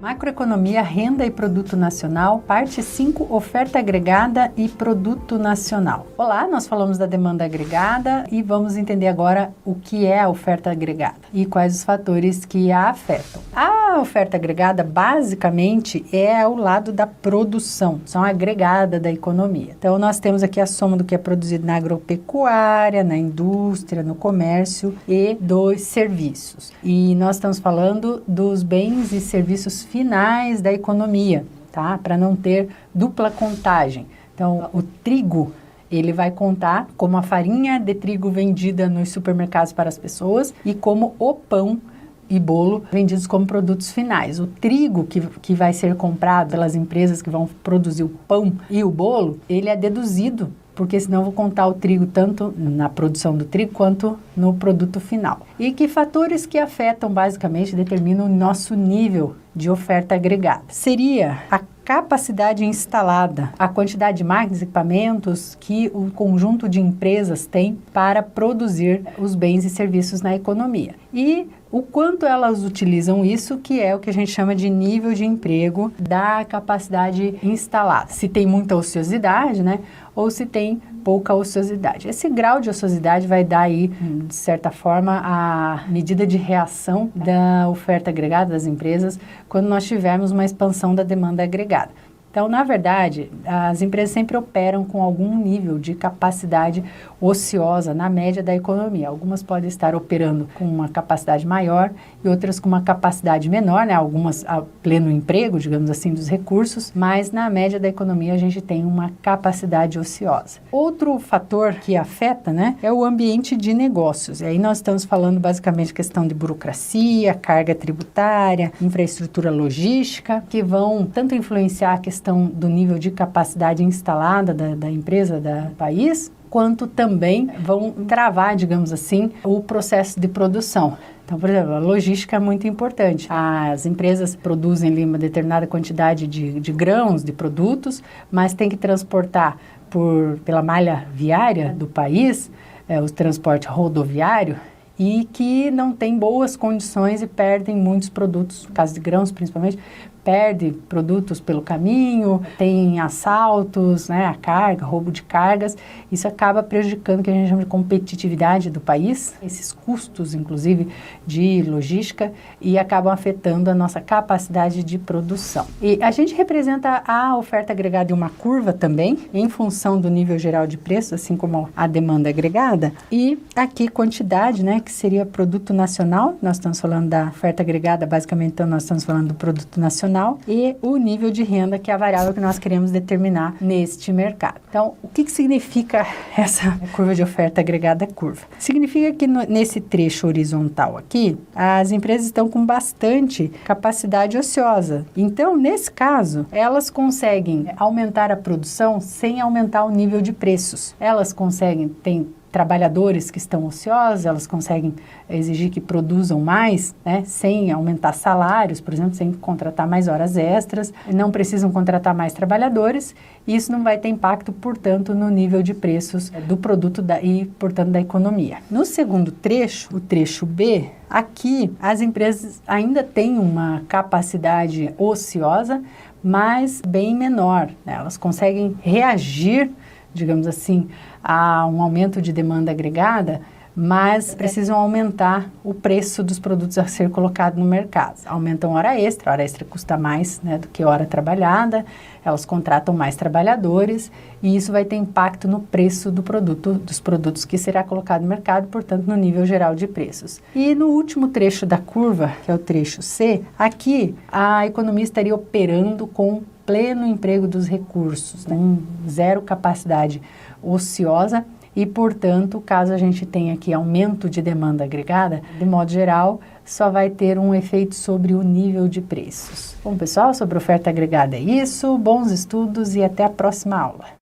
Macroeconomia, renda e produto nacional, parte 5, oferta agregada e produto nacional. Olá, nós falamos da demanda agregada e vamos entender agora o que é a oferta agregada e quais os fatores que a afetam. A oferta agregada, basicamente, é o lado da produção, são agregada da economia. Então, nós temos aqui a soma do que é produzido na agropecuária, na indústria, no comércio e dos serviços. E nós estamos falando dos bens e serviços finais da economia, tá? Para não ter dupla contagem. Então, o trigo, ele vai contar como a farinha de trigo vendida nos supermercados para as pessoas e como o pão e bolo vendidos como produtos finais. O trigo que vai ser comprado pelas empresas que vão produzir o pão e o bolo, ele é deduzido, porque senão eu vou contar o trigo tanto na produção do trigo quanto no produto final. E que fatores que afetam, basicamente, determinam o nosso nível de oferta agregada? Seria a capacidade instalada, a quantidade de máquinas e equipamentos que o conjunto de empresas tem para produzir os bens e serviços na economia. E o quanto elas utilizam isso, que é o que a gente chama de nível de emprego da capacidade instalada. Se tem muita ociosidade, né? Ou se tem pouca ociosidade. Esse grau de ociosidade vai dar aí, de certa forma, a medida de reação da oferta agregada das empresas quando nós tivermos uma expansão da demanda agregada. Então, na verdade, as empresas sempre operam com algum nível de capacidade ociosa na média da economia. Algumas podem estar operando com uma capacidade maior e outras com uma capacidade menor, né? Algumas a pleno emprego, digamos assim, dos recursos, mas na média da economia a gente tem uma capacidade ociosa. Outro fator que afeta, né, é o ambiente de negócios. E aí nós estamos falando basicamente questão de burocracia, carga tributária, infraestrutura logística, que vão tanto influenciar a questão do nível de capacidade instalada da empresa, do país, quanto também vão travar, digamos assim, o processo de produção. Então, por exemplo, a logística é muito importante. As empresas produzem ali uma determinada quantidade de grãos, de produtos, mas tem que transportar pela malha viária do país, o transporte rodoviário, e que não tem boas condições e perdem muitos produtos, no caso de grãos principalmente, perde produtos pelo caminho, tem assaltos, né, a carga, roubo de cargas, isso acaba prejudicando o que a gente chama de competitividade do país, esses custos, inclusive, de logística, e acabam afetando a nossa capacidade de produção. E a gente representa a oferta agregada em uma curva também, em função do nível geral de preço, assim como a demanda agregada, e aqui quantidade, né, que seria produto nacional, nós estamos falando da oferta agregada, basicamente, então nós estamos falando do produto nacional, e o nível de renda, que é a variável que nós queremos determinar neste mercado. Então, o que significa essa curva de oferta agregada curva? Significa que nesse trecho horizontal aqui, as empresas estão com bastante capacidade ociosa. Então, nesse caso, elas conseguem aumentar a produção sem aumentar o nível de preços. Elas conseguem, trabalhadores que estão ociosos, elas conseguem exigir que produzam mais, né, sem aumentar salários, por exemplo, sem contratar mais horas extras, não precisam contratar mais trabalhadores, e isso não vai ter impacto, portanto, no nível de preços do produto e, portanto, da economia. No segundo trecho, o trecho B, aqui as empresas ainda têm uma capacidade ociosa, mas bem menor, né? Elas conseguem reagir, digamos assim, a um aumento de demanda agregada, mas precisam aumentar o preço dos produtos a ser colocado no mercado. Aumentam hora extra custa mais, né, do que hora trabalhada, elas contratam mais trabalhadores e isso vai ter impacto no preço dos produtos que será colocado no mercado, portanto, no nível geral de preços. E no último trecho da curva, que é o trecho C, aqui a economia estaria operando com pleno emprego dos recursos, né, zero capacidade ociosa e, portanto, caso a gente tenha aqui aumento de demanda agregada, de modo geral, só vai ter um efeito sobre o nível de preços. Bom, pessoal, sobre oferta agregada é isso, bons estudos e até a próxima aula.